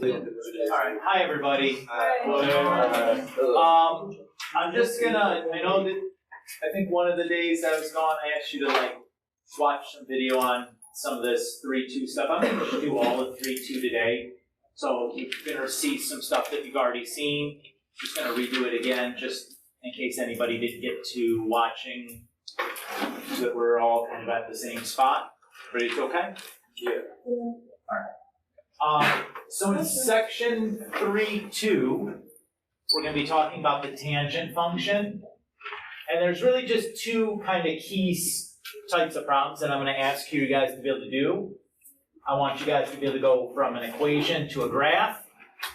Alright, hi everybody. I'm just gonna, I know that, I think one of the days I was gone, I asked you to like watch some video on some of this 3-2 stuff. I'm gonna do all of 3-2 today. So you're gonna see some stuff that you've already seen. Just gonna redo it again, just in case anybody didn't get to watching, so that we're all kind of at the same spot. Ready to okay? Yeah. Alright. So in section 3.2, we're going to be talking about the tangent function. And there's really just two kind of key types of problems that I'm going to ask you guys to be able to do. I want you guys to be able to go from an equation to a graph,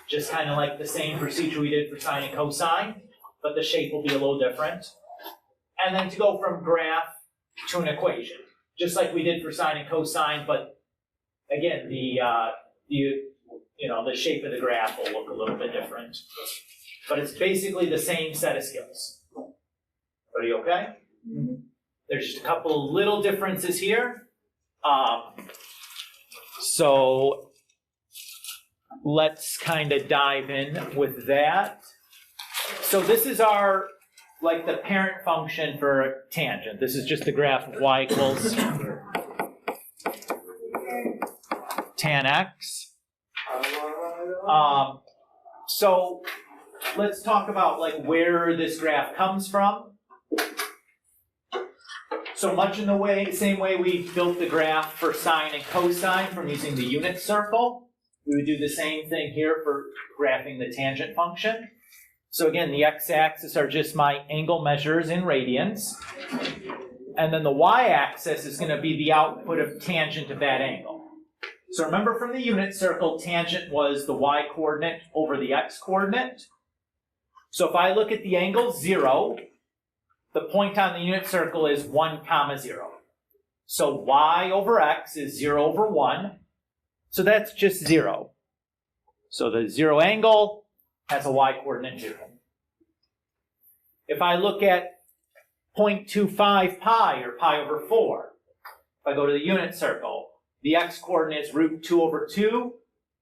just kind of like the same procedure we did for sine and cosine, but the shape will be a little different. And then to go from graph to an equation, just like we did for sine and cosine, but again, the shape of the graph will look a little bit different. But it's basically the same set of skills. Are you okay? Mm-hmm. There's just a couple of little differences here. So let's kind of dive in with that. So this is our, like the parent function for tangent. This is just the graph of y equals tan x. So let's talk about like where this graph comes from. So much in the same way we built the graph for sine and cosine from using the unit circle, we would do the same thing here for graphing the tangent function. So again, the x-axis are just my angle measures in radians. And then the y-axis is going to be the output of tangent of that angle. So remember from the unit circle, tangent was the y-coordinate over the x-coordinate. So if I look at the angle 0, the point on the unit circle is 1, 0. So y over x is 0 over 1. So that's just 0. So the 0 angle has a y-coordinate 0. If I look at 0.25 pi, or pi over 4, if I go to the unit circle, the x-coordinate is root 2 over 2.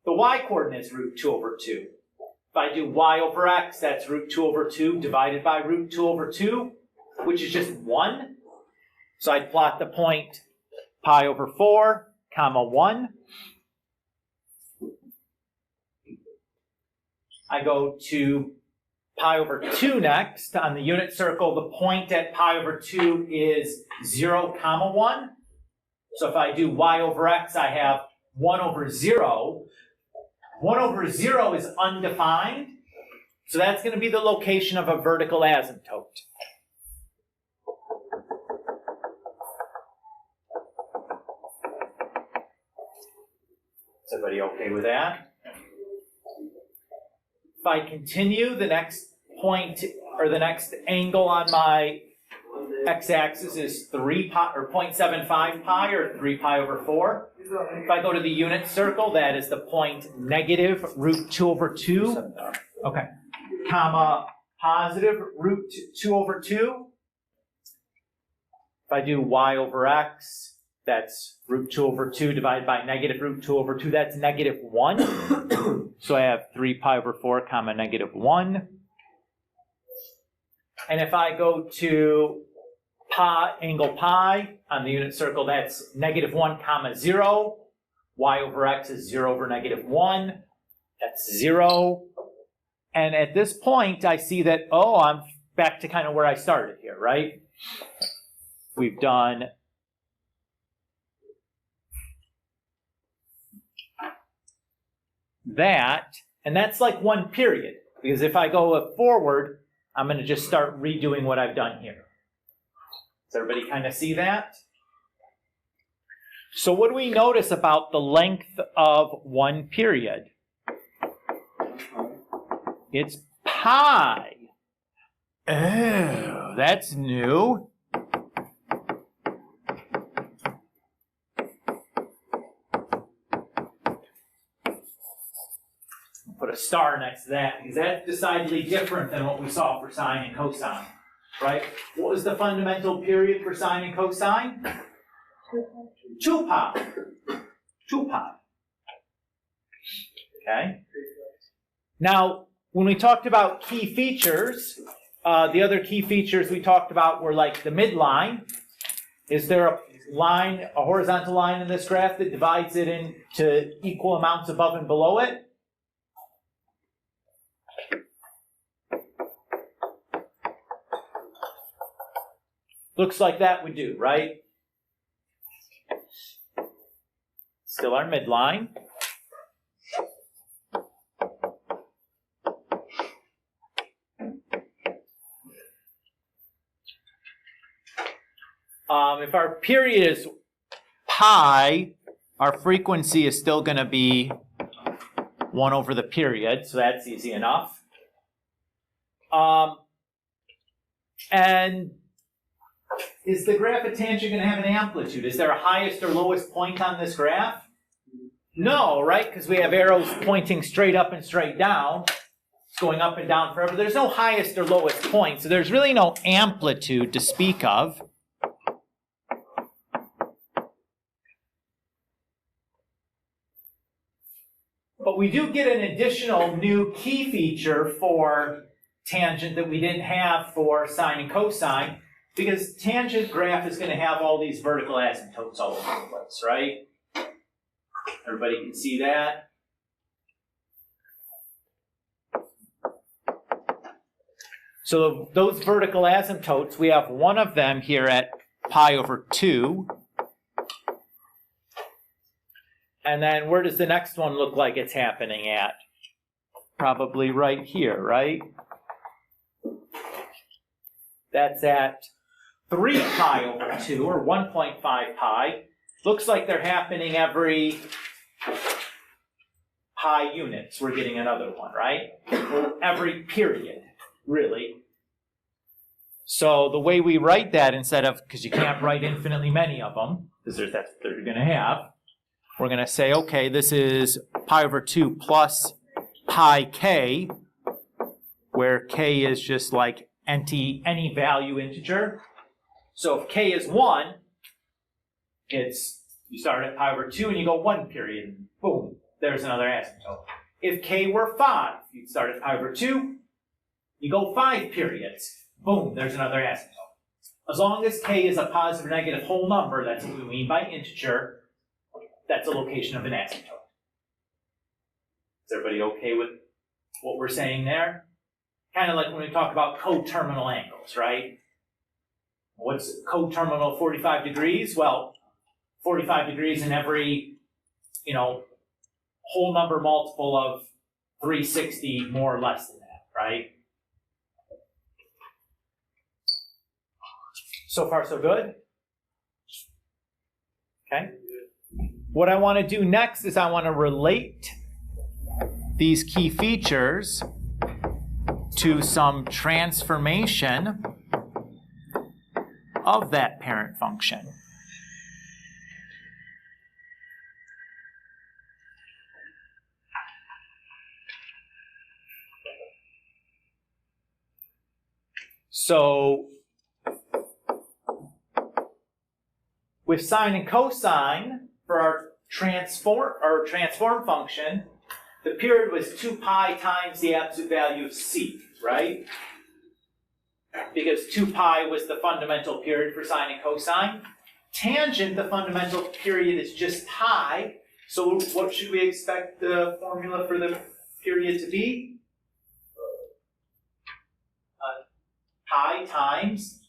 The y-coordinate is root 2 over 2. If I do y over x, that's root 2 over 2 divided by root 2 over 2, which is just 1. So I'd plot the point pi over 4, comma 1. I go to pi over 2 next. On the unit circle, the point at pi over 2 is 0, comma 1. So if I do y over x, I have 1 over 0. 1 over 0 is undefined. So that's going to be the location of a vertical asymptote. Is everybody okay with that? If I continue, the next point, or the next angle on my x-axis is 3 pi, or 0.75 pi, or 3 pi over 4. If I go to the unit circle, that is the point negative root 2 over 2, okay, comma positive root 2 over 2. If I do y over x, that's root 2 over 2 divided by negative root 2 over 2, that's negative 1. So I have 3 pi over 4, comma negative 1. And if I go to pi, angle pi on the unit circle, that's negative 1, comma 0. Y over x is 0 over negative 1. That's 0. And at this point, I see that, oh, I'm back to kind of where I started here, right? We've done that, and that's like one period, because if I go forward, I'm going to just start redoing what I've done here. Does everybody kind of see that? So what do we notice about the length of one period? It's pi. Oh, that's new. Put a star next to that, because that's decidedly different than what we saw for sine and cosine, right? What was the fundamental period for sine and cosine? 2 pi. 2 pi. Okay? Now, when we talked about key features, the other key features we talked about were like the midline. Is there a line, a horizontal line in this graph that divides it into equal amounts above and below it? Looks like that would do, right? Still our midline. If our period is pi, our frequency is still going to be 1 over the period, so that's easy enough. And is the graph of tangent going to have an amplitude? Is there a highest or lowest point on this graph? No, right? Because we have arrows pointing straight up and straight down. It's going up and down forever. There's no highest or lowest point, so there's really no amplitude to speak of. But we do get an additional new key feature for tangent that we didn't have for sine and cosine, because tangent graph is going to have all these vertical asymptotes all over the place, right? Everybody can see that? So those vertical asymptotes, we have one of them here at pi over 2. And then where does the next one look like it's happening at? Probably right here, right? That's at 3 pi over 2, or 1.5 pi. Looks like they're happening every pi units. We're getting another one, right? Or every period, really. So the way we write that, instead of, because you can't write infinitely many of them, because that's what they're going to have, we're going to say, okay, this is pi over 2 plus pi k, where k is just like any value integer. So if k is 1, you start at pi over 2 and you go 1 period, and boom, there's another asymptote. If k were 5, you'd start at pi over 2, you go 5 periods, boom, there's another asymptote. As long as k is a positive or negative whole number, that's what we mean by integer, that's a location of an asymptote. Is everybody okay with what we're saying there? Kind of like when we talk about coterminal angles, right? What's coterminal 45 degrees? Well, 45 degrees in every, whole number multiple of 360, more or less than that, right? So far, so good? Okay. What I want to do next is I want to relate these key features to some transformation of that parent function. So with sine and cosine, for our transform function, the period was 2 pi times the absolute value of c, right? Because 2 pi was the fundamental period for sine and cosine. Tangent, the fundamental period, is just pi. So what should we expect the formula for the period to be? Pi times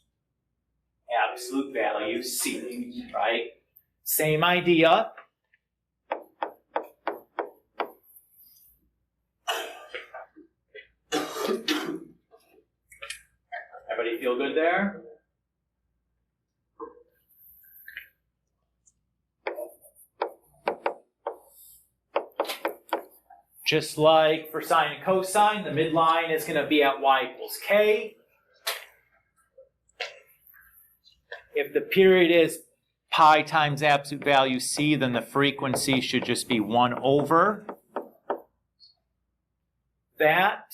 absolute value c, right? Same idea. Everybody feel good there? Just like for sine and cosine, the midline is going to be at y equals k. If the period is pi times absolute value c, then the frequency should just be 1 over that.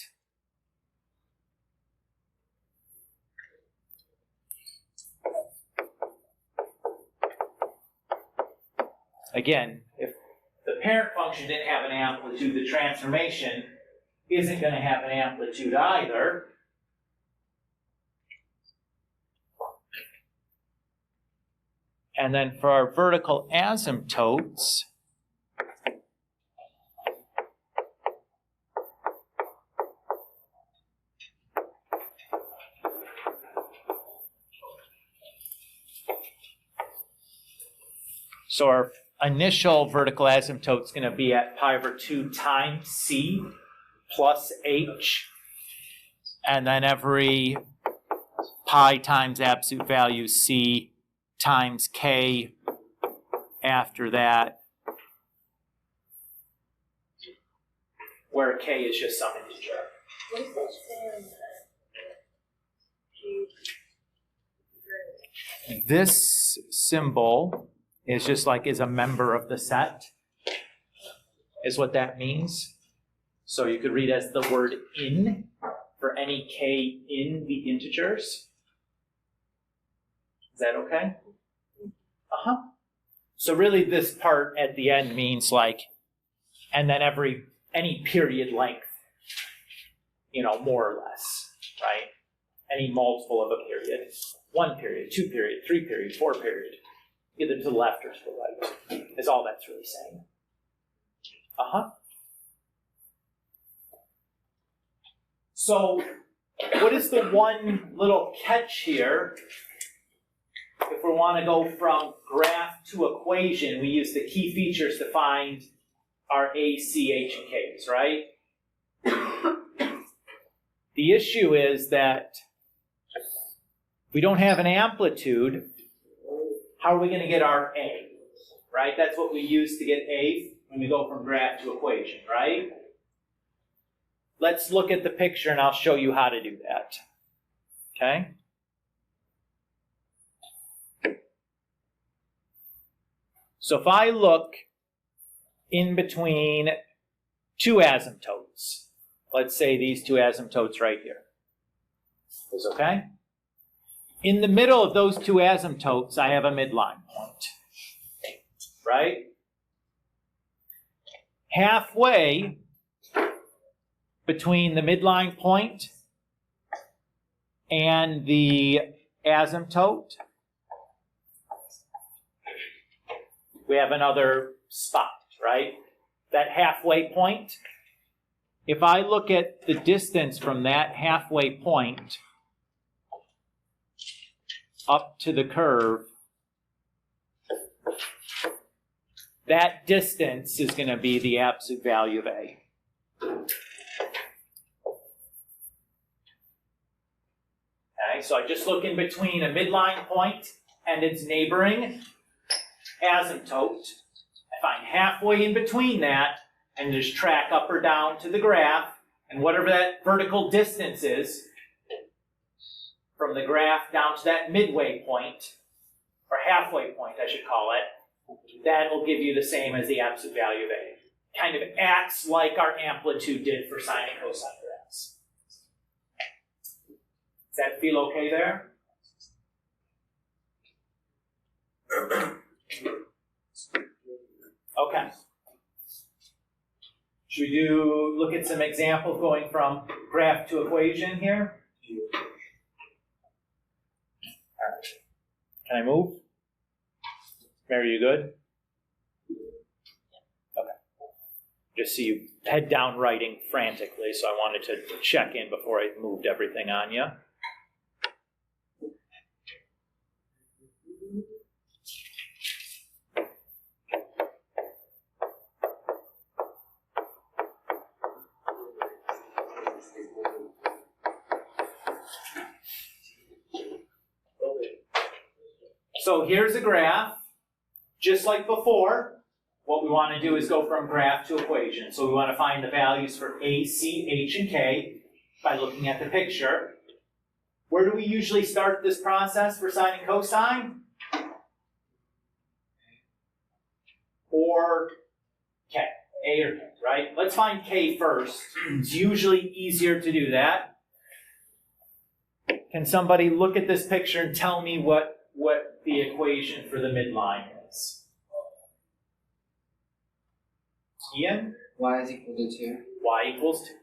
Again, if the parent function didn't have an amplitude, the transformation isn't going to have an amplitude either. And then for our vertical asymptotes, so our initial vertical asymptote is going to be at pi over 2 times c plus h, and then every pi times absolute value c times k after that, where k is just some integer. What does that say on This symbol is just like is a member of the set, is what that means. So you could read as the word in for any k in the integers. Is that okay? Uh-huh. So really this part at the end means like, and then any period length, more or less, right? Any multiple of a period. 1 period, 2 period, 3 period, 4 period. Either to the left or to the right, is all that's really saying. Uh-huh. So, what is the one little catch here? If we want to go from graph to equation, we use the key features to find our A, C, H, and K's, right? The issue is that we don't have an amplitude. How are we going to get our A, right? That's what we use to get A when we go from graph to equation, right? Let's look at the picture and I'll show you how to do that, okay? So if I look in between two asymptotes, let's say these two asymptotes right here, is okay? In the middle of those two asymptotes, I have a midline point, right? Halfway between the midline point and the asymptote, we have another spot, right? That halfway point. If I look at the distance from that halfway point up to the curve, that distance is going to be the absolute value of A. Okay, so I just look in between a midline point and its neighboring asymptote. I find halfway in between that and just track up or down to the graph, and whatever that vertical distance is from the graph down to that midway point, or halfway point I should call it, that will give you the same as the absolute value of A. Kind of acts like our amplitude did for sine and cosine graphs. Does that feel okay there? Okay. Should we look at some examples going from graph to equation here? All right. Can I move? Mary, you good? Okay. Just see you head down writing frantically, so I wanted to check in before I moved everything on you. So here's a graph. Just like before, what we want to do is go from graph to equation. So we want to find the values for A, C, H, and K by looking at the picture. Where do we usually start this process for sine and cosine? Or K, A or K, right? Let's find K first. It's usually easier to do that. Can somebody look at this picture and tell me what the equation for the midline is? Ian? Y is equal to 2. Y equals 2,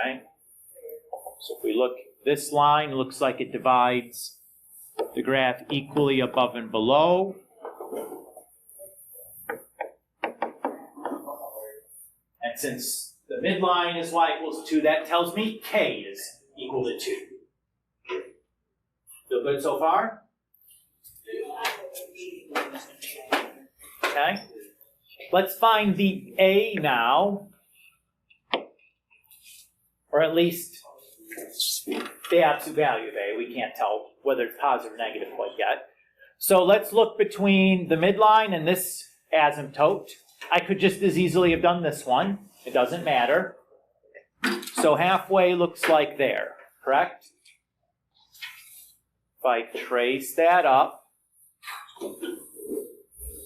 right? So if we look, this line looks like it divides the graph equally above and below. And since the midline is y equals 2, that tells me k is equal to 2. Feel good so far? Okay. Let's find the a now, or at least the absolute value of a. We can't tell whether it's positive or negative quite yet. So let's look between the midline and this asymptote. I could just as easily have done this one. It doesn't matter. So halfway looks like there, correct? If I trace that up,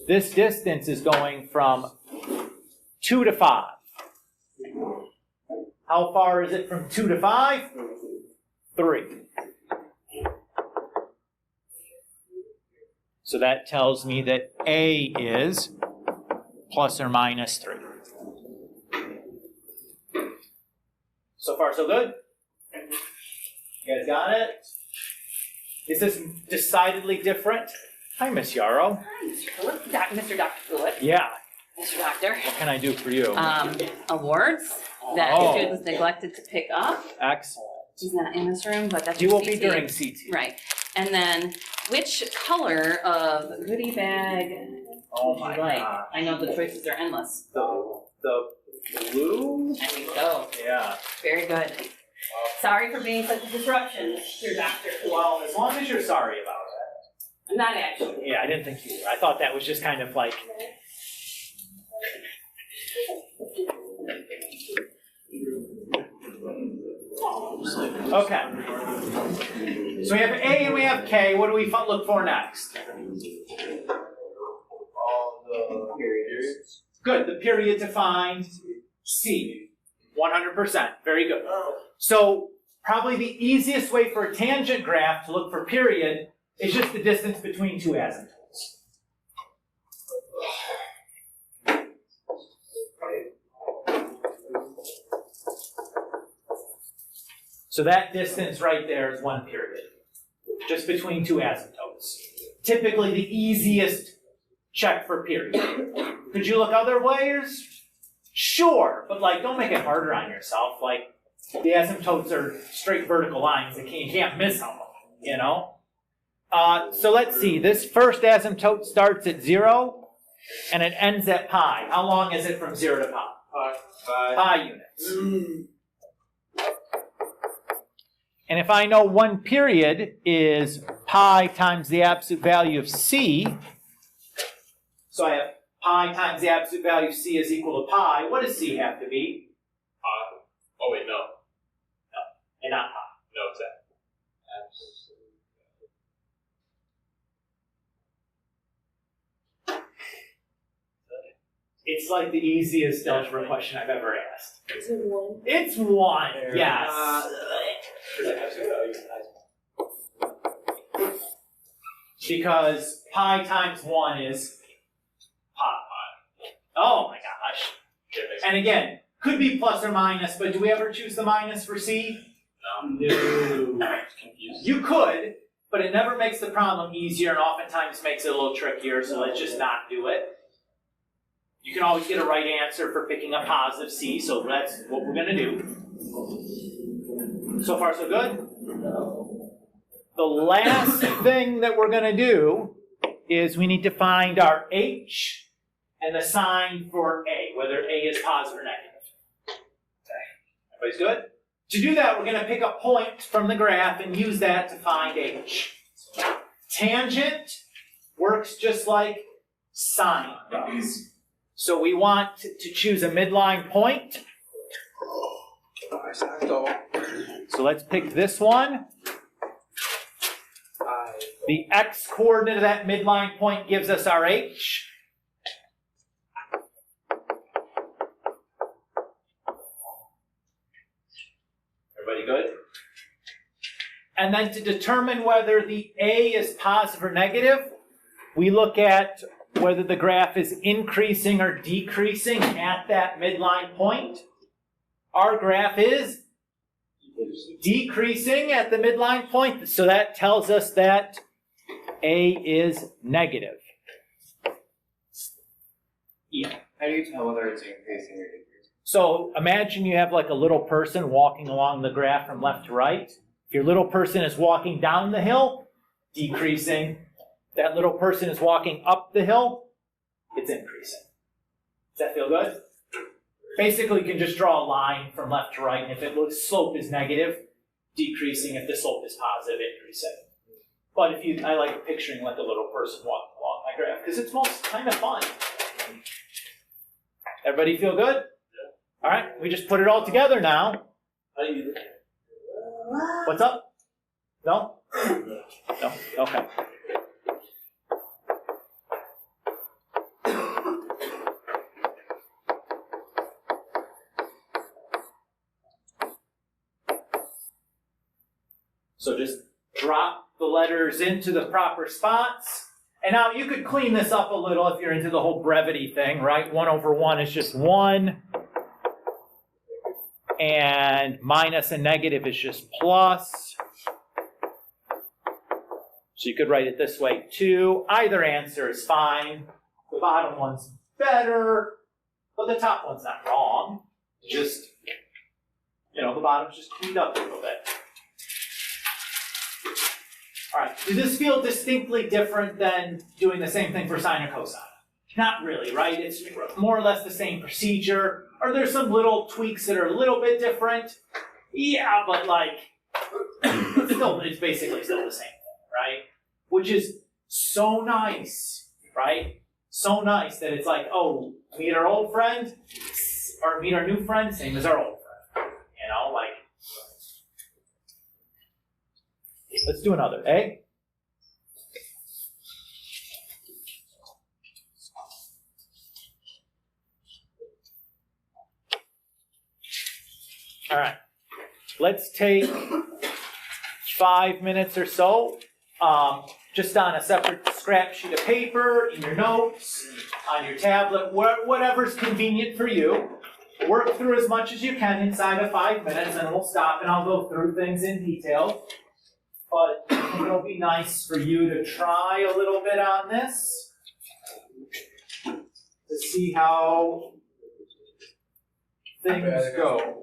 this distance is going from 2 to 5. How far is it from 2 to 5? 3. So that tells me that A is plus or minus 3. So far, so good? You guys got it? Is this decidedly different? Hi, Miss Yarrow. Hi, Mr. Phillip. Mr. Dr. Phillip. Yeah, Mr. Doctor. what can I do for you? Awards that Oh. students neglected to pick up. Excellent. He's not in this room, but that's You what will be CT. during CT. Right. And then, which color of goodie bag Oh would my you like? God. I know the choices are endless. The blue? I think so. Yeah. Very good. Sorry for being such a disruption, Mr. Doctor. Well, as long as you're sorry about it. I'm not actually. Yeah, I didn't think you were. I thought that was just kind of like. Okay. So we have A and we have K. What do we look for next? All the periods. Good. The period to find C. 100%. Very good. So probably the easiest way for a tangent graph to look for period is just the distance between two asymptotes. So that distance right there is one period, just between two asymptotes. Typically the easiest check for period. Could you look other ways? Sure, but like don't make it harder on yourself. Like the asymptotes are straight vertical lines, you can't miss them, you know? So let's see, this first asymptote starts at 0 and it ends at pi. How long is it from 0 to pi? Pi units. And if I know one period is pi times the absolute value of c, so I have pi times the absolute value of c is equal to pi, what does c have to be? Oh wait, no. And not pi. No, it's that. It's like the easiest algebra question I've ever asked. Is it 1? It's 1, yes. Because pi times 1 is pi. Oh my gosh. And again, could be plus or minus, but do we ever choose the minus for c? No. You could, but it never makes the problem easier and oftentimes makes it a little trickier, so let's just not do it. You can always get a right answer for picking a positive c, so that's what we're going to do. So far, so good? The last thing that we're going to do is we need to find our h and the sign for a, whether a is positive or negative. Okay. Everybody's good? To do that, we're going to pick a point from the graph and use that to find h. Tangent works just like sine does. So we want to choose a midline point. So let's pick this one. The x coordinate of that midline point gives us our h. Everybody good? And then to determine whether the a is positive or negative, we look at whether the graph is increasing or decreasing at that midline point. Our graph is decreasing at the midline point, so that tells us that A is negative. Yeah. How do you tell whether it's increasing or decreasing? So imagine you have like a little person walking along the graph from left to right. If your little person is walking down the hill, decreasing. That little person is walking up the hill, it's increasing. Does that feel good? Basically, you can just draw a line from left to right, and if it looks slope is negative, decreasing. If the slope is positive, increasing. But I like picturing like a little person walking along my graph because it's most kind of fun. Everybody feel good? Yeah. All right, we just put it all together now. What's up? No? No? Okay. So just drop the letters into the proper spots. And now you could clean this up a little if you're into the whole brevity thing, right? 1/1 is just 1. And minus and negative is just plus. So you could write it this way too. Either answer is fine. The bottom one's better, but the top one's not wrong. Just, the bottom's just cleaned up a little bit. All right, does this feel distinctly different than doing the same thing for sine or cosine? Not really, right? It's more or less the same procedure. Are there some little tweaks that are a little bit different? Yeah, but it's basically still the same thing, right? Which is so nice, right? So nice that it's like, oh, meet our old friend, or meet our new friend, same as our old friend. Let's do another, eh? All right, let's take 5 minutes or so, just on a separate scrap sheet of paper, in your notes, on your tablet, whatever's convenient for you. Work through as much as you can inside of 5 minutes, and we'll stop and I'll go through things in detail. But I think it'll be nice for you to try a little bit on this to see how things go.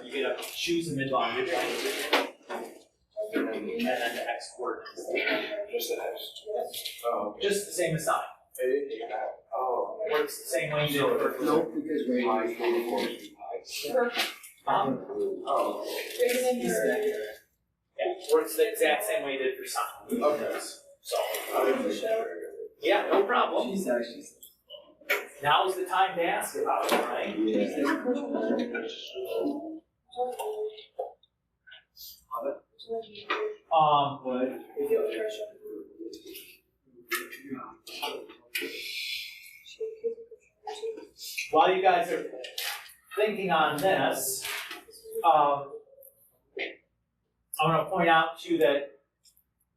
You get to choose a midline you're trying to do. And then the x coordinates. Just the X. Oh. Just the same as sine. Oh. Works the same way you did for No, because range is 1/4 Oh. Yeah, works the exact same way you did for sine. Okay. So, yeah, no problem. She's actually. Now's the time to ask about it, right? While you guys are thinking on this, I want to point out to you that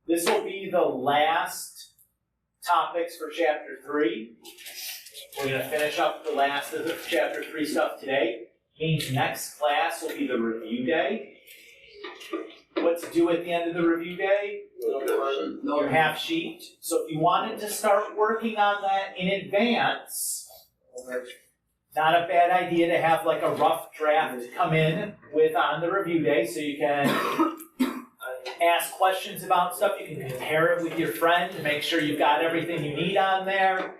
this will be the last topics for Chapter 3. We're going to finish up the last of the Chapter 3 stuff today. Means next class will be the review day. What to do at the end of the review day? Your half sheet. So if you wanted to start working on that in advance, not a bad idea to have like a rough draft come in with on the review day, so you can ask questions about stuff. You can compare it with your friend to make sure you've got everything you need on there.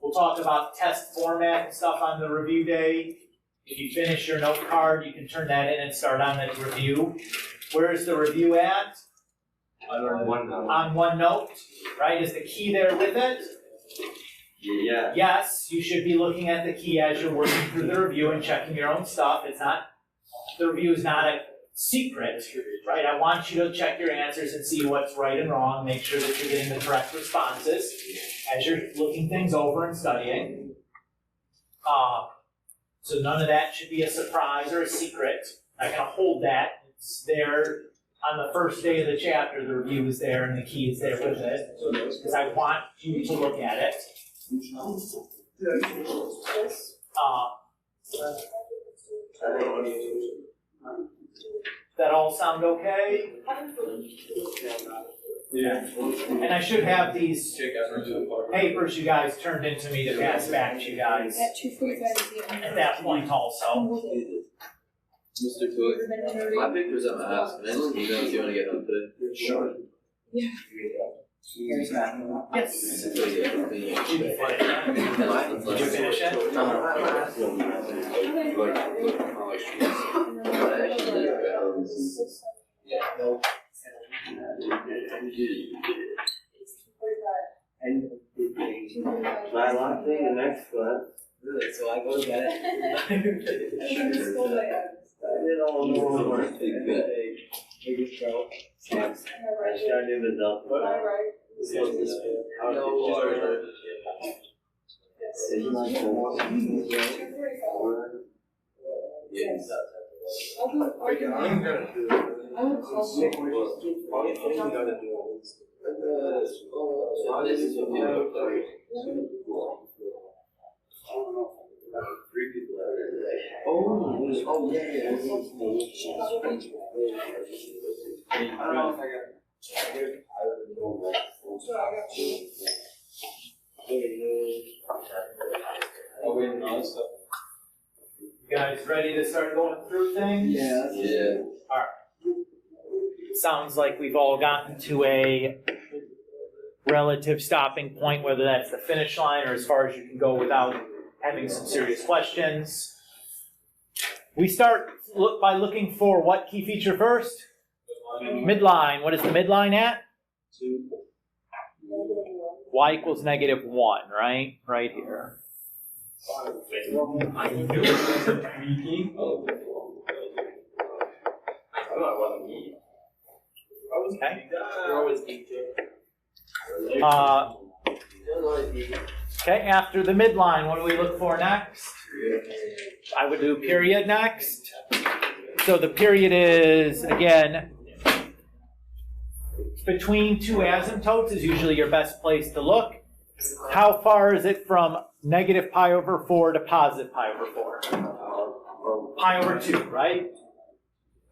We'll talk about test format and stuff on the review day. If you finish your note card, you can turn that in and start on the review. Where is the review at? On OneNote. On OneNote, right? Is the key there with it? Yeah. Yes, you should be looking at the key as you're working through the review and checking your own stuff. The review is not a secret, right? I want you to check your answers and see what's right and wrong, make sure that you're getting the correct responses as you're looking things over and studying. So none of that should be a surprise or a secret. I'm not gonna hold that. It's there on the first day of the chapter, the review is there and the key is there with it, because I want you to look at it. That all sound okay? Yeah. And I should have these papers you guys turned into me to pass back to you guys At 2:45 at that point also. Mr. Cook, my picture's at my house. Can I just email if you want to get home today? Sure. Yes. It's really convenient. Did you finish it? My last thing, the next class. Really? So I go to bed. I did all the homework. Biggest trouble. I started with the You guys ready to start going through things? Yeah. Sounds like we've all gotten to a relative stopping point, whether that's the finish line or as far as you can go without having some serious questions. We start by looking for what key feature first? Midline. What is the midline at? 2. Y equals -1, right? Right here. I knew it was intriguing. Okay. You're always geeked Okay, after the midline, what do we look for next? I would do period next. So the period is, again, between two asymptotes is usually your best place to look. How far is it from -π/4 to +π/4? π/2, right?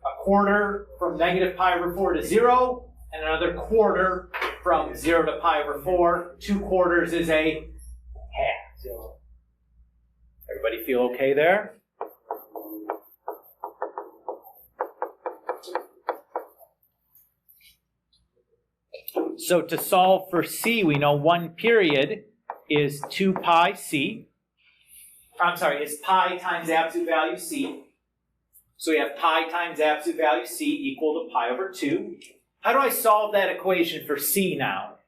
A quarter from -π/4 to 0, and another quarter from 0 to π/4. 2 quarters is a half. Everybody feel okay there? So to solve for C, we know 1 period is 2 pi C. I'm sorry, is pi times absolute value C. So we have pi times absolute value C equal to π/2. How do I solve that equation for C now?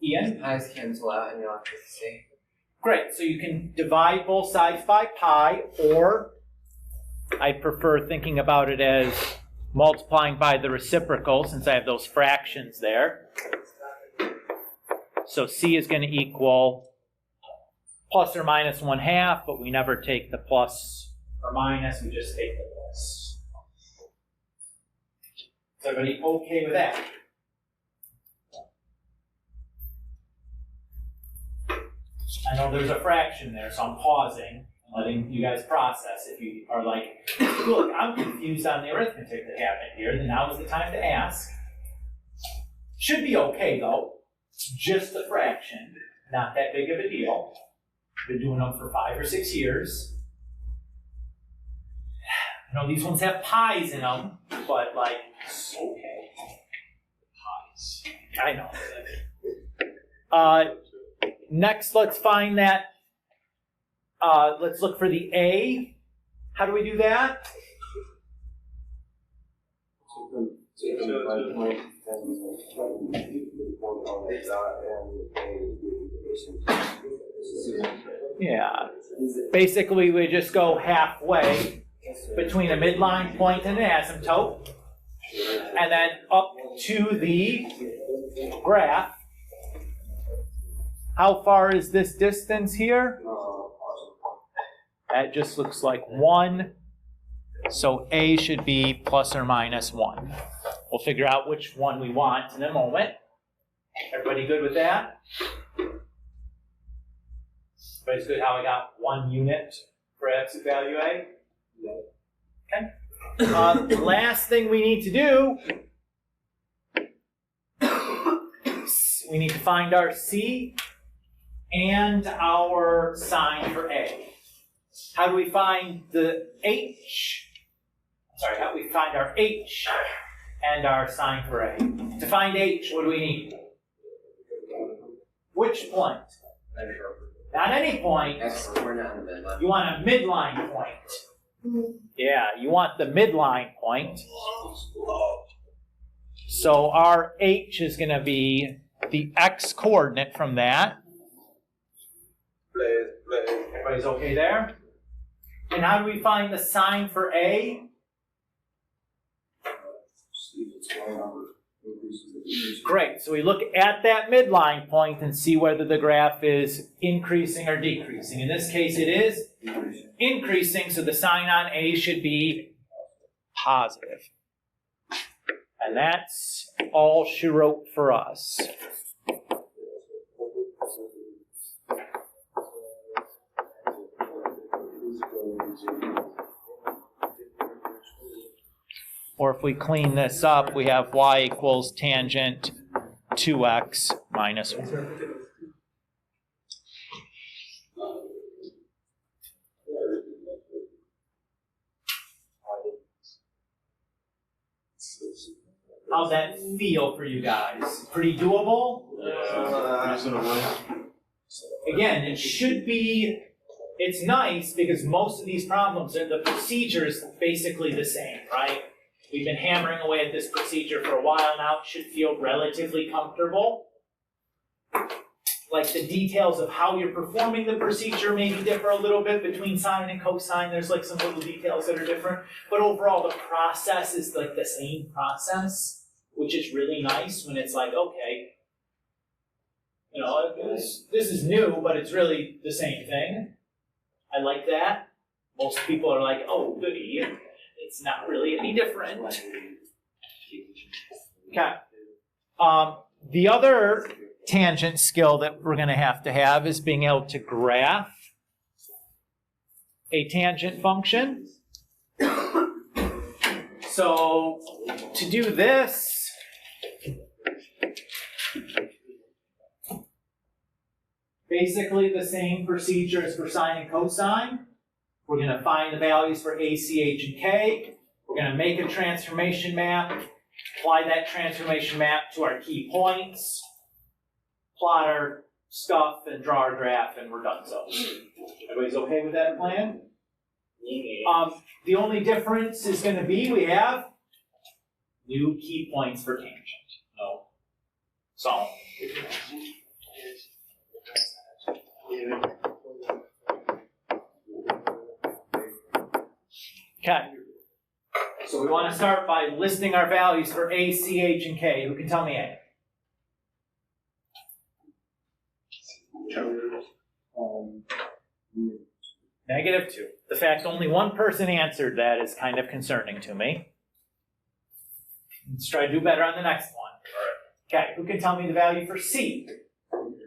Ian? Pi's cancel out and you'll have to see. Great, so you can divide both sides by pi, or I prefer thinking about it as multiplying by the reciprocal since I have those fractions there. So C is going to equal plus or minus 1/2, but we never take the plus or minus, we just take the plus. Is everybody okay with that? I know there's a fraction there, so I'm pausing, letting you guys process. If you are like, look, I'm confused on the arithmetic that happened here, then now is the time to ask. Should be okay though. It's just a fraction, not that big of a deal. Been doing them for 5 or 6 years. I know these ones have pies in them, but like, it's okay. Pies. I know. Next, let's find that. Let's look for the A. How do we do that? Yeah. Basically, we just go halfway between a midline point and an asymptote, and then up to the graph. How far is this distance here? That just looks like 1. So A should be plus or minus 1. We'll figure out which one we want in a moment. Everybody good with that? Everybody's good how I got 1 unit for x value A? Okay. Last thing we need to do, we need to find our C and our sign for A. How do we find the H? Sorry, how do we find our H and our sign for A? To find H, what do we need? Which point? Not any point. We're not in the midline. You want a midline point. Yeah, you want the midline point. So our H is going to be the x coordinate from that. Everybody's okay there? And how do we find the sign for A? Great, so we look at that midline point and see whether the graph is increasing or decreasing. In this case it is increasing, so the sign on A should be positive. And that's all she wrote for us. Or if we clean this up, we have y equals tangent 2x minus 1. How's that feel for you guys? Pretty doable? Again, it should be, it's nice because most of these problems, the procedure is basically the same, right? We've been hammering away at this procedure for a while now. It should feel relatively comfortable. Like the details of how you're performing the procedure maybe differ a little bit between sine and cosine. There's like some little details that are different. But overall, the process is like the same process, which is really nice when it's like, okay, you know, this is new, but it's really the same thing. I like that. Most people are like, oh, goody. It's not really any different. Okay. The other tangent skill that we're going to have is being able to graph a tangent function. So to do this, basically the same procedure as for sine and cosine. We're going to find the values for A, C, H, and K. We're going to make a transformation map, apply that transformation map to our key points, plot our stuff, and draw our graph, and we're done so. Everybody's okay with that plan? The only difference is going to be we have new key points for tangent. No. So. Okay. So we want to start by listing our values for A, C, H, and K. Who can tell me A? -2. The fact only one person answered that is kind of concerning to me. Let's try to do better on the next one. Okay, who can tell me the value for C?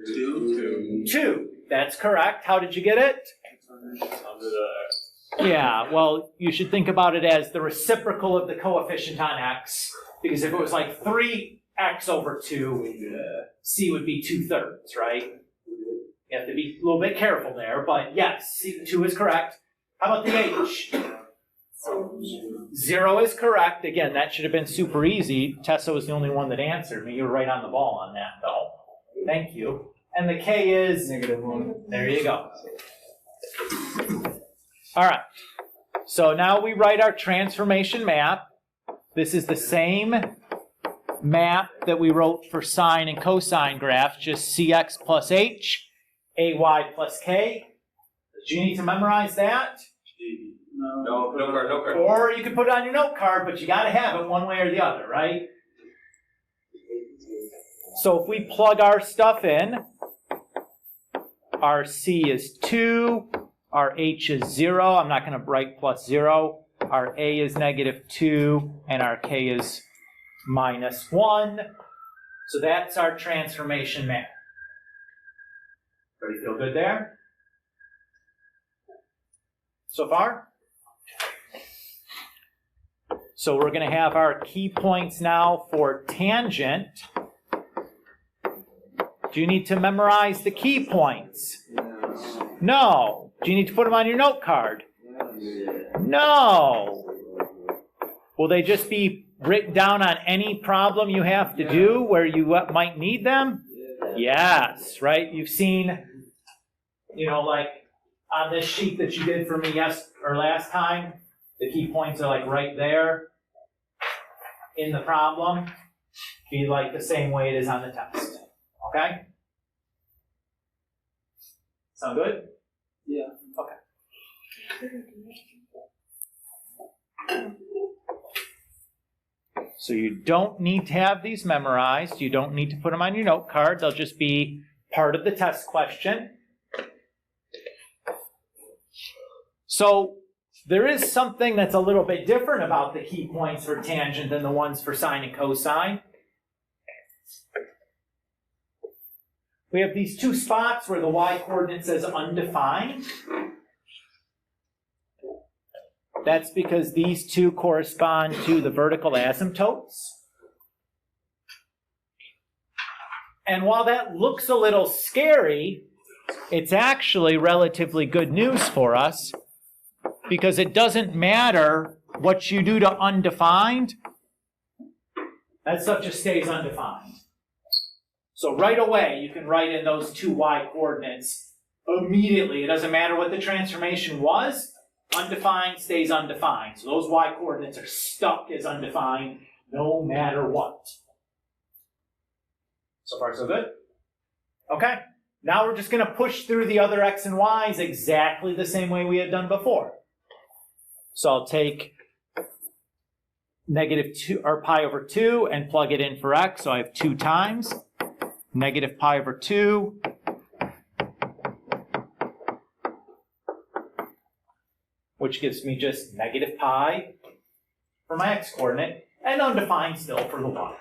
2. That's correct. How did you get it? Yeah, well, you should think about it as the reciprocal of the coefficient on x. Because if it was like 3 x over 2, c would be 2/3, right? You have to be a little bit careful there, but yes, 2 is correct. How about the h? 0 is correct. Again, that should have been super easy. Tessa was the only one that answered me. You were right on the ball on that, though. Thank you. And the k is? -1. There you go. All right. So now we write our transformation map. This is the same map that we wrote for sine and cosine graphs, just cx plus h, ay plus k. Do you need to memorize that? No card. Or you can put it on your note card, but you got to have it one way or the other, right? So if we plug our stuff in, our c is 2, our h is 0. I'm not going to write plus 0. Our a is -2, and our k is -1. So that's our transformation map. Everybody feel good there? So far? So we're going to have our key points now for tangent. Do you need to memorize the key points? No. Do you need to put them on your note card? No. Will they just be written down on any problem you have to do where you might need them? Yes, right? You've seen, like on this sheet that you did for me last time, the key points are like right there in the problem. Be like the same way it is on the test. Okay? Sound good? Yeah. Okay. So you don't need to have these memorized. You don't need to put them on your note card. They'll just be part of the test question. So there is something that's a little bit different about the key points for tangent than the ones for sine and cosine. We have these two spots where the y-coordinate says undefined. That's because these two correspond to the vertical asymptotes. And while that looks a little scary, it's actually relatively good news for us because it doesn't matter what you do to undefined, that stuff just stays undefined. So right away, you can write in those two y-coordinates immediately. It doesn't matter what the transformation was. Undefined stays undefined. So those y-coordinates are stuck as undefined no matter what. So far, so good? Okay. Now we're just going to push through the other x and y's exactly the same way we had done before. So I'll take -2 or pi over 2 and plug it in for x. So I have 2 times -pi over 2 which gives me just -pi for my x-coordinate and undefined still for the y.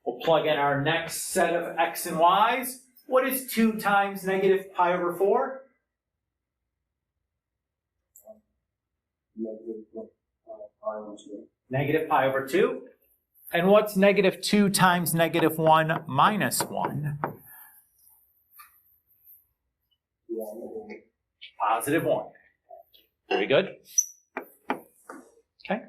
We'll plug in our next set of x and y's. What is 2 times -pi over 4? -pi over 2. And what's -2 times -1 minus 1? +1. Very good. Okay.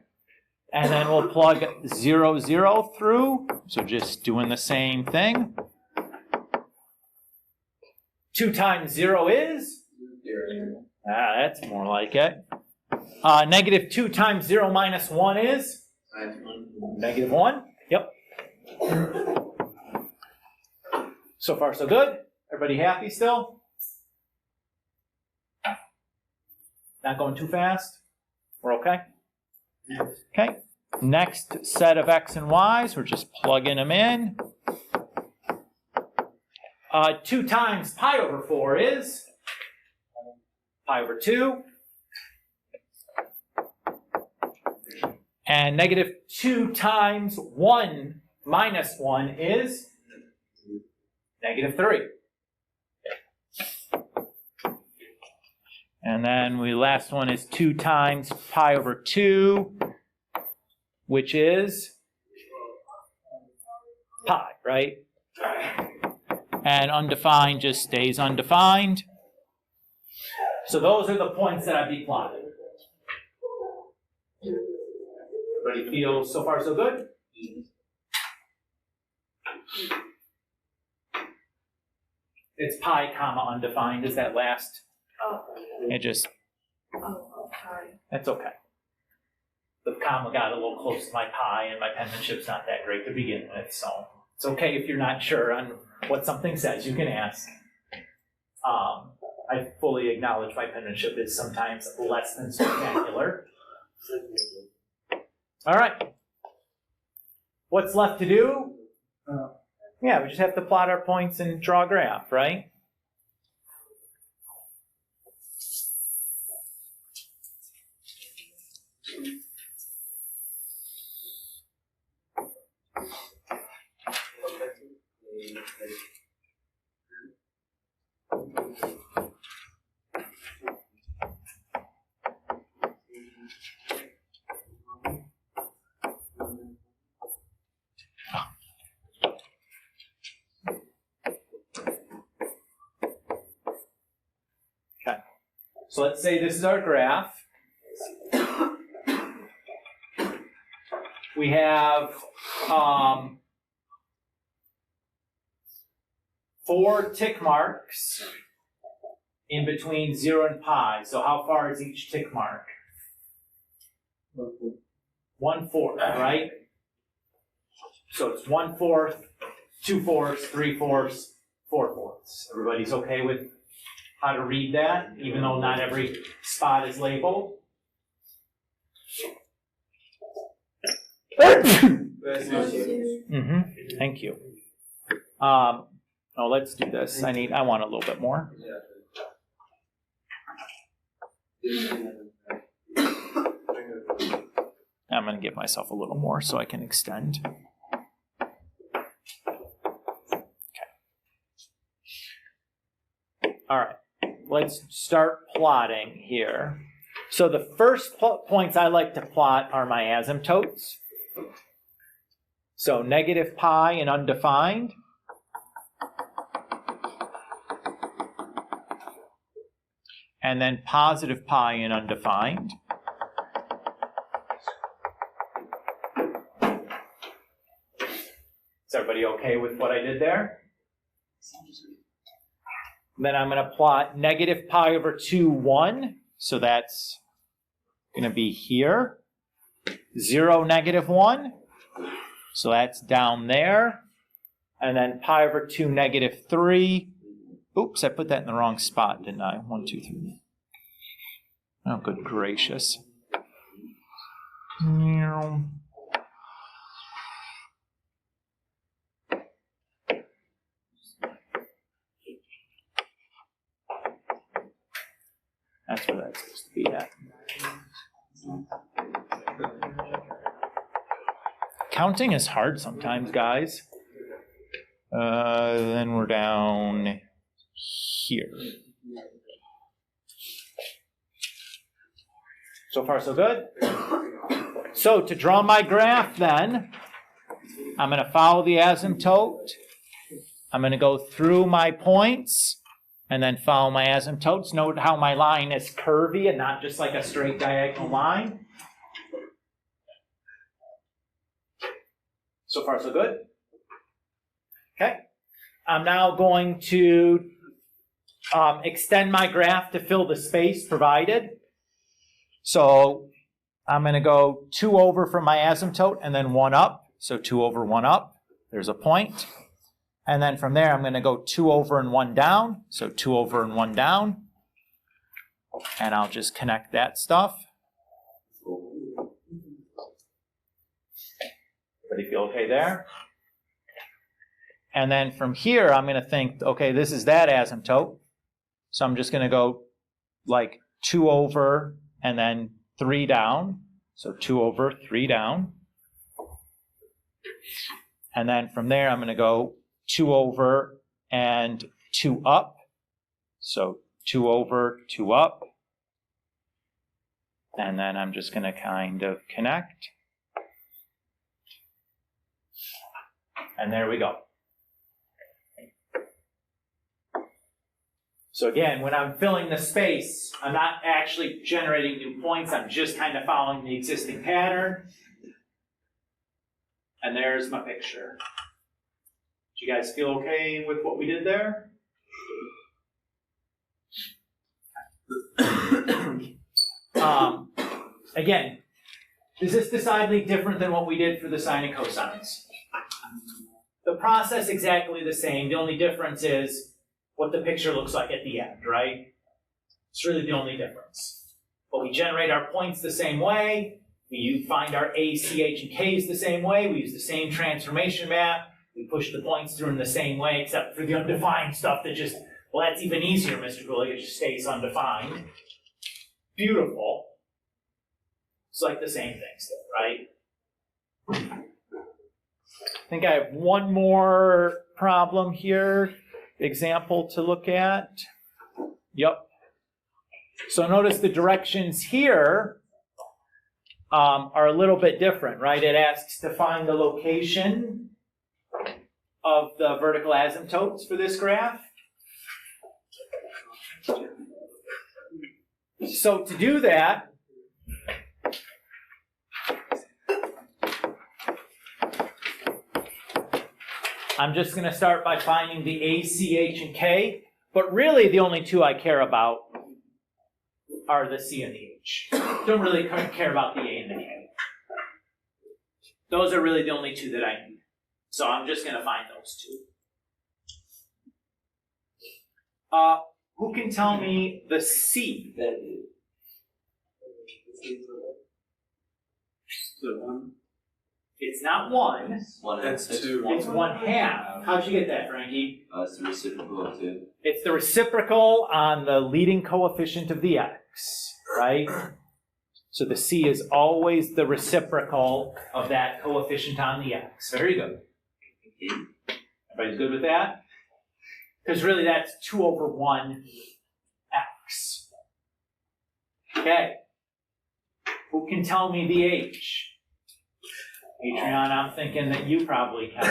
And then we'll plug 0, 0 through. So just doing the same thing. 2 times 0 is? That's more like it. -2 times 0 minus 1 is? -1. Yep. So far, so good. Everybody happy still? Not going too fast? We're okay? Okay. Next set of x and y's, we're just plugging them in. 2 times pi over 4 is? Pi over 2. And -2 times 1 minus 1 is? -3. And then last one is 2 times pi over 2, which is pi, right? And undefined just stays undefined. So those are the points that I'd be plotting. Everybody feel so far so good? It's pi comma undefined is that last. It just, that's okay. The comma got a little close to my pi and my penmanship's not that great to begin with, so it's okay if you're not sure on what something says, you can ask. I fully acknowledge my penmanship is sometimes less than spectacular. All right. What's left to do? Yeah, we just have to plot our points and draw a graph, right? So let's say this is our graph. We have 4 tick marks in between 0 and pi. So how far is each tick mark? 1/4, right? So it's 1/4, 2/4, 3/4, 4/4. Everybody's okay with how to read that, even though not every spot is labeled? Thank you. Oh, let's do this. I want a little bit more. I'm going to give myself a little more so I can extend. Okay. All right. Let's start plotting here. So the first points I like to plot are my asymptotes. So negative pi and undefined. And then positive pi and undefined. Is everybody okay with what I did there? Then I'm going to plot negative pi over 2, 1. So that's going to be here. 0, negative 1. So that's down there. And then pi over 2, negative 3. Oops, I put that in the wrong spot, didn't I? 1, 2, 3. Oh, good gracious. That's where that's supposed to be at. Counting is hard sometimes, guys. Then we're down here. So far, so good? So to draw my graph then, I'm going to follow the asymptote. I'm going to go through my points and then follow my asymptotes. Note how my line is curvy and not just like a straight diagonal line. So far, so good? Okay. I'm now going to extend my graph to fill the space provided. So I'm going to go 2 over from my asymptote and then 1 up. So 2 over, 1 up. There's a point. And then from there, I'm going to go 2 over and 1 down. So 2 over and 1 down. And I'll just connect that stuff. Everybody feel okay there? And then from here, I'm going to think, okay, this is that asymptote. So I'm just going to go like 2 over and then 3 down. So 2 over, 3 down. And then from there, I'm going to go 2 over and 2 up. So 2 over, 2 up. And then I'm just going to kind of connect. And there we go. So again, when I'm filling the space, I'm not actually generating new points. I'm just kind of following the existing pattern. And there's my picture. Do you guys feel okay with what we did there? Again, is this decidedly different than what we did for the sine and cosines? The process exactly the same. The only difference is what the picture looks like at the end, right? It's really the only difference. But we generate our points the same way. We find our A, C, H, and K's the same way. We use the same transformation map. We push the points through in the same way, except for the undefined stuff that just, well, that's even easier, Mr. Gulick. It just stays undefined. Beautiful. It's like the same thing still, right? I think I have one more problem here, example to look at. Yep. So notice the directions here are a little bit different, right? It asks to find the location of the vertical asymptotes for this graph. So to do that, I'm just going to start by finding the A, C, H, and K. But really, the only two I care about are the C and the H. Don't really care about the A and the K. Those are really the only two that I need. So I'm just going to find those two. Who can tell me the C? It's not one. That's two. It's 1/2. How'd you get that, Frankie? It's the reciprocal of 2. It's the reciprocal on the leading coefficient of the x, right? So the C is always the reciprocal of that coefficient on the x. Very good. Everybody's good with that? Because really that's 2/1x. Okay. Who can tell me the H? Adrian, I'm thinking that you probably can.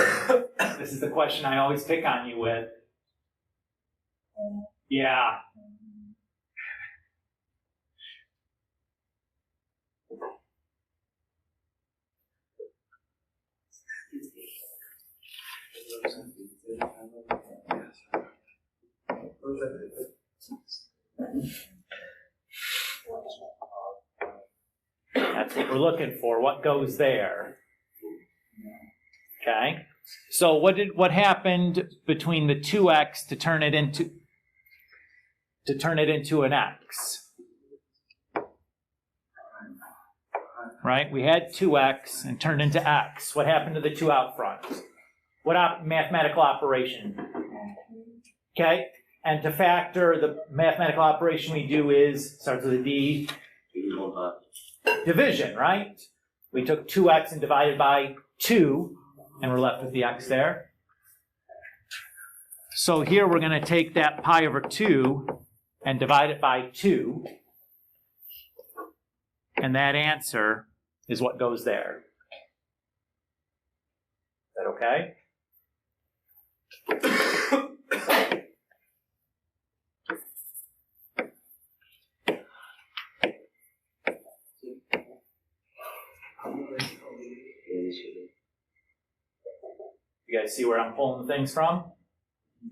This is the question I always pick on you with. Yeah. That's what we're looking for. What goes there? Okay. So what happened between the 2x to turn it into an x? Right? We had 2x and turned into x. What happened to the 2 out front? What mathematical operation? Okay. And to factor, the mathematical operation we do starts with a D. Division, right? We took 2x and divided by 2, and we're left with the x there. So here we're going to take that pi over 2 and divide it by 2. And that answer is what goes there. Is that okay? You guys see where I'm pulling the things from?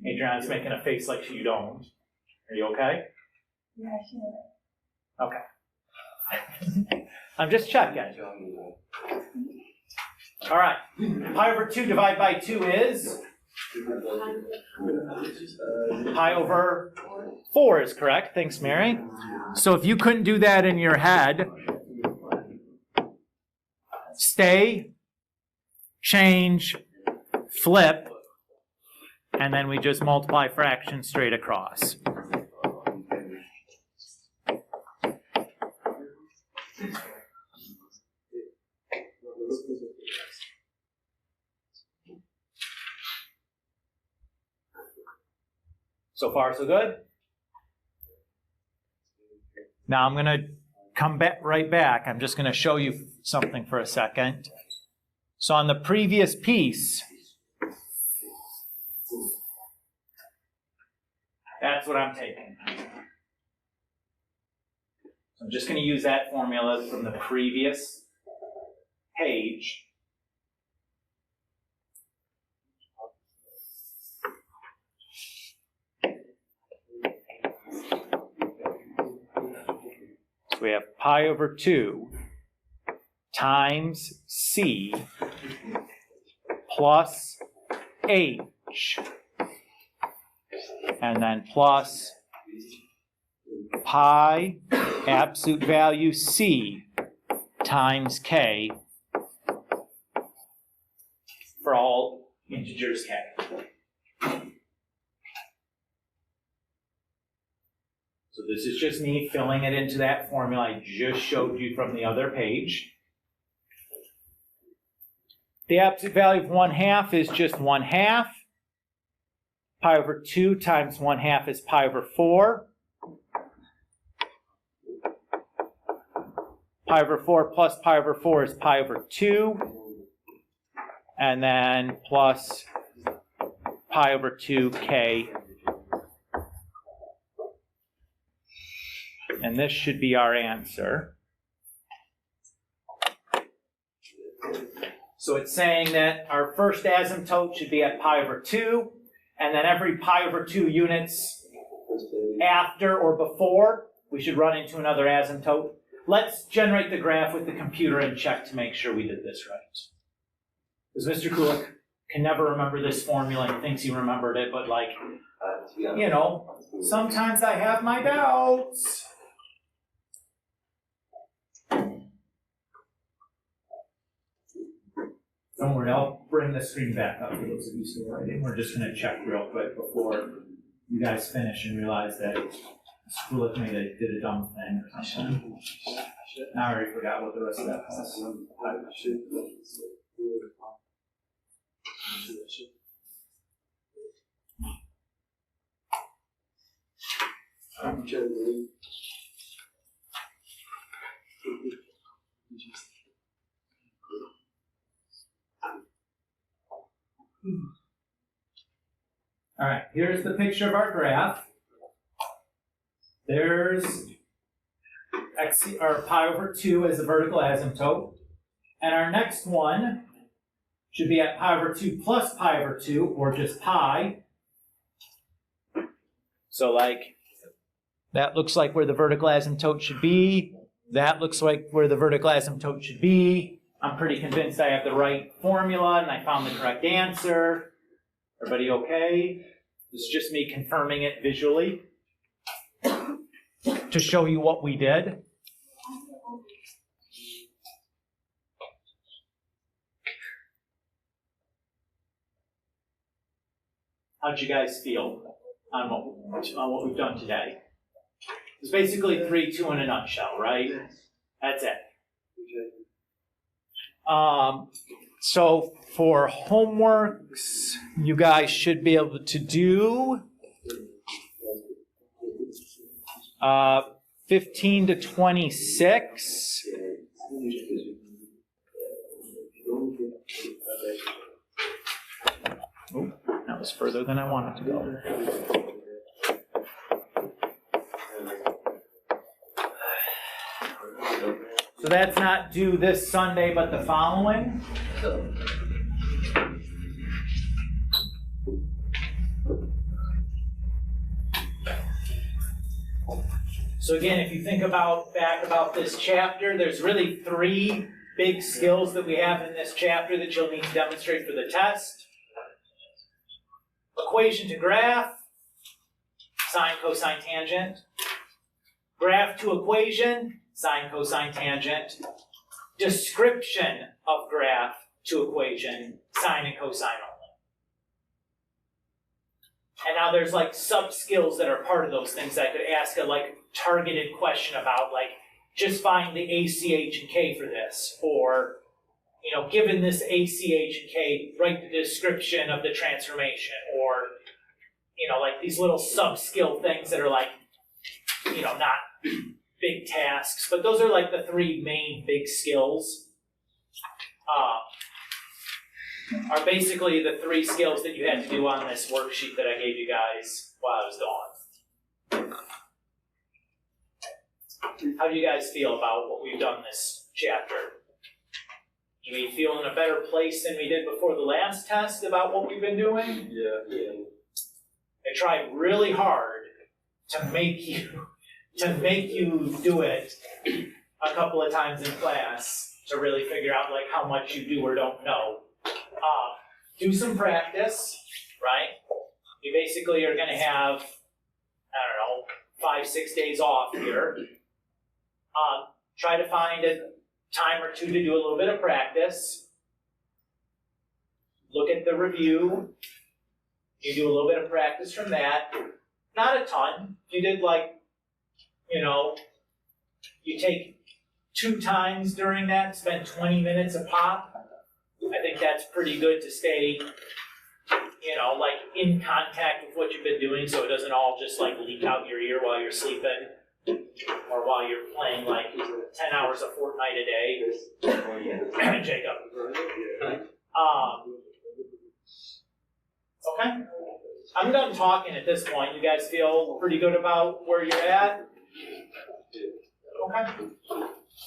Adrian's making a face like you don't. Are you okay? Yeah, sure. Okay. I'm just checking. All right. Pi over 2 divided by 2 is? Pi over 4 is correct. Thanks, Mary. So if you couldn't do that in your head, stay, change, flip, and then we just multiply fractions straight across. So far, so good? Now I'm going to come back right back. I'm just going to show you something for a second. So on the previous piece, that's what I'm taking. So I'm just going to use that formula from the previous page. So we have pi over 2 times c plus h, and then plus pi absolute value c times k for all integers k. So this is just me filling it into that formula I just showed you from the other page. The absolute value of 1/2 is just 1/2. Pi over 2 times 1/2 is pi over 4. Pi over 4 plus pi over 4 is pi over 2. And then plus pi over 2k. And this should be our answer. So it's saying that our first asymptote should be at pi over 2, and then every pi over 2 units after or before, we should run into another asymptote. Let's generate the graph with the computer and check to make sure we did this right. Because Mr. Kulik can never remember this formula and thinks he remembered it, but like, you know, sometimes I have my doubts. Don't worry, I'll bring the screen back up for those of you still writing. We're just going to check real quick before you guys finish and realize that Kulik did a dumb thing or something. Now I already forgot what the rest of that was. All right, here's the picture of our graph. There's x, or pi over 2 as a vertical asymptote. And our next one should be at pi over 2 plus pi over 2, or just pi. So like, that looks like where the vertical asymptote should be. That looks like where the vertical asymptote should be. I'm pretty convinced I have the right formula and I found the correct answer. Everybody okay? This is just me confirming it visually to show you what we did. How'd you guys feel on what we've done today? It's basically 3-2 in a nutshell, right? That's it. So for homeworks, you guys should be able to do 15 to 26. Oh, that was further than I wanted to go. So that's not due this Sunday, but the following. So again, if you think back about this chapter, there's really 3 big skills that we have in this chapter that you'll need to demonstrate for the test. Equation to graph, sine, cosine, tangent. Graph to equation, sine, cosine, tangent. Description of graph to equation, sine and cosine only. And now there's like sub-skills that are part of those things that I could ask a like targeted question about, like just find the ACH and K for this, or you know, given this ACH and K, write the description of the transformation, or you know, like these little sub-skill things that are like, you know, not big tasks, but those are like the three main big skills. Are basically the three skills that you had to do on this worksheet that I gave you guys while I was gone. How do you guys feel about what we've done this chapter? Do we feel in a better place than we did before the last test about what we've been doing? Yeah. I tried really hard to make you do it a couple of times in class to really figure out like how much you do or don't know. Do some practice, right? You basically are gonna have, I don't know, 5-6 days off here. Try to find a time or two to do a little bit of practice. Look at the review. You do a little bit of practice from that. Not a ton. You did like, you take 2 times during that, spend 20 minutes a pop. I think that's pretty good to stay, like in contact with what you've been doing so it doesn't all just like leak out your ear while you're sleeping or while you're playing like 10 hours a fortnight a day. Jacob. Okay. I'm done talking at this point. You guys feel pretty good about where you're at? Okay.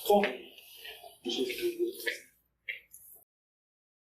Cool.